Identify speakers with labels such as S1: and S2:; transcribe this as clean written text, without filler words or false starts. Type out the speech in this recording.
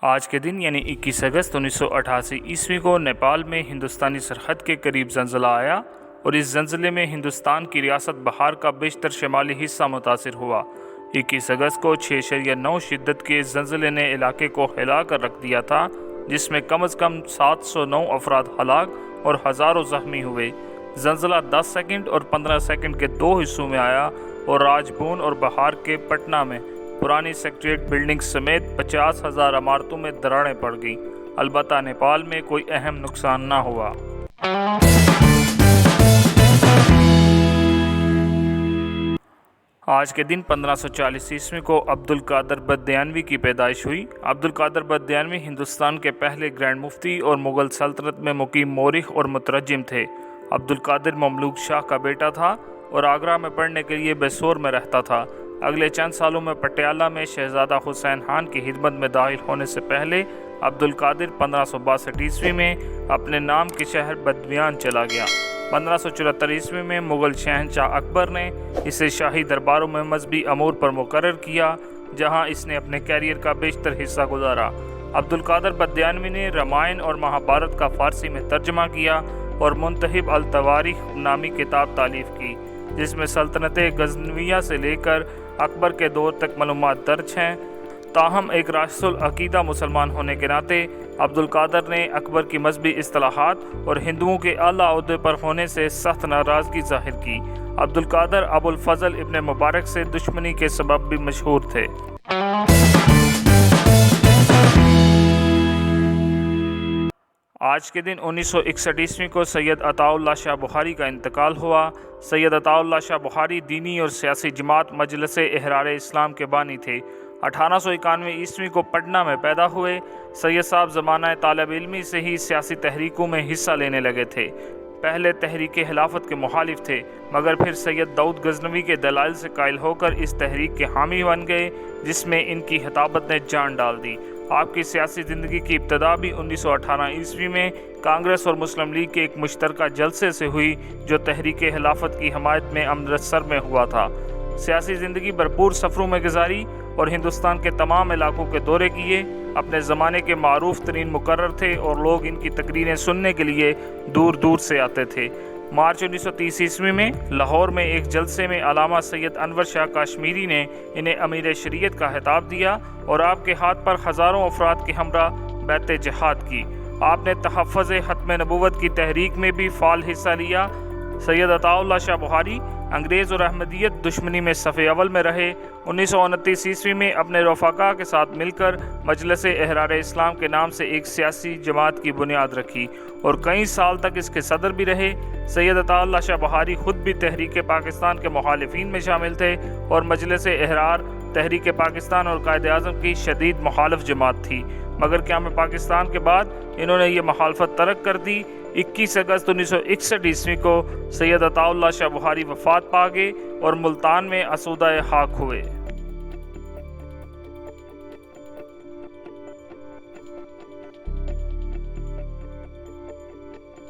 S1: آج کے دن یعنی 21 اگست 1988 عیسوی کو نیپال میں ہندوستانی سرحد کے قریب زلزلہ آیا اور اس زلزلے میں ہندوستان کی ریاست بہار کا بیشتر شمالی حصہ متاثر ہوا۔ 21 اگست کو 6.9 شدت کے اس زلزلے نے علاقے کو ہلا کر رکھ دیا تھا، جس میں کم از کم 709 افراد ہلاک اور ہزاروں زخمی ہوئے۔ زلزلہ 10 سیکنڈ اور 15 سیکنڈ کے 2 حصوں میں آیا اور راج بھون اور بہار کے پٹنہ میں پرانی سیکریٹریٹ بلڈنگ سمیت 50,000 عمارتوں میں دراڑیں پڑ گئیں۔ البتہ نیپال میں کوئی اہم نقصان نہ ہوا۔ آج کے دن 1540 عیسوی کو عبد القادر بدیانوی کی پیدائش ہوئی۔ عبد القادر بدیانوی ہندوستان کے پہلے گرینڈ مفتی اور مغل سلطنت میں مقیم مورخ اور مترجم تھے۔ عبد القادر مملوک شاہ کا بیٹا تھا اور آگرہ میں پڑھنے کے لیے بیسور میں رہتا تھا۔ اگلے چند سالوں میں پٹیالہ میں شہزادہ حسین خان کی خدمت میں داخل ہونے سے پہلے عبد القادر 1562 عیسوی میں اپنے نام کے شہر بدمیان چلا گیا۔ 1574 عیسوی میں مغل شہنشاہ اکبر نے اسے شاہی درباروں میں مذہبی امور پر مقرر کیا، جہاں اس نے اپنے کیریئر کا بیشتر حصہ گزارا۔ عبد القادر بدیانوی نے رامائن اور مہابھارت کا فارسی میں ترجمہ کیا اور منتخب التواریخ نامی کتاب تالیف کی، جس میں سلطنت غزنویہ سے لے کر اکبر کے دور تک معلومات درج ہیں۔ تاہم ایک راسخ العقیدہ مسلمان ہونے کے ناطے عبد القادر نے اکبر کی مذہبی اصطلاحات اور ہندوؤں کے اعلیٰ عہدے پر ہونے سے سخت ناراضگی ظاہر کی۔ عبد القادر ابو الفضل ابن مبارک سے دشمنی کے سبب بھی مشہور تھے۔ آج کے دن 1961 عیسوی کو سید عطاء اللہ شاہ بخاری کا انتقال ہوا۔ سید عطاء اللہ شاہ بخاری دینی اور سیاسی جماعت مجلس احرار اسلام کے بانی تھے۔ 1891 عیسوی کو پٹنہ میں پیدا ہوئے۔ سید صاحب زمانہ طالب علمی سے ہی سیاسی تحریکوں میں حصہ لینے لگے تھے۔ پہلے تحریک خلافت کے مخالف تھے، مگر پھر سید داؤد غزنوی کے دلائل سے قائل ہو کر اس تحریک کے حامی بن گئے، جس میں ان کی خطابت نے جان ڈال دی۔ آپ کی سیاسی زندگی کی ابتدا بھی 1918 عیسوی میں کانگریس اور مسلم لیگ کے ایک مشترکہ جلسے سے ہوئی، جو تحریک خلافت کی حمایت میں امرتسر میں ہوا تھا۔ سیاسی زندگی بھرپور سفروں میں گزاری اور ہندوستان کے تمام علاقوں کے دورے کیے۔ اپنے زمانے کے معروف ترین مقرر تھے اور لوگ ان کی تقریریں سننے کے لیے دور دور سے آتے تھے۔ مارچ 1930 عیسوی میں لاہور میں ایک جلسے میں علامہ سید انور شاہ کاشمیری نے انہیں امیر شریعت کا خطاب دیا اور آپ کے ہاتھ پر ہزاروں افراد کے ہمراہ بیعت جہاد کی۔ آپ نے تحفظ ختم نبوت کی تحریک میں بھی فعال حصہ لیا۔ سید عطاء اللہ شاہ بخاری انگریز اور احمدیت دشمنی میں صف اول میں رہے۔ 1929 عیسوی میں اپنے رفقا کے ساتھ مل کر مجلس احرار اسلام کے نام سے ایک سیاسی جماعت کی بنیاد رکھی اور کئی سال تک اس کے صدر بھی رہے۔ سید عطاء اللہ شاہ بخاری خود بھی تحریک پاکستان کے مخالفین میں شامل تھے اور مجلس احرار تحریک پاکستان اور قائد اعظم کی شدید مخالف جماعت تھی، مگر قیام پاکستان کے بعد انہوں نے یہ مخالفت ترک کر دی۔ 21 اگست 1961 عیسوی کو سید عطاء اللہ شاہ بخاری وفات پا گئے اور ملتان میں اسودہ خاک ہوئے۔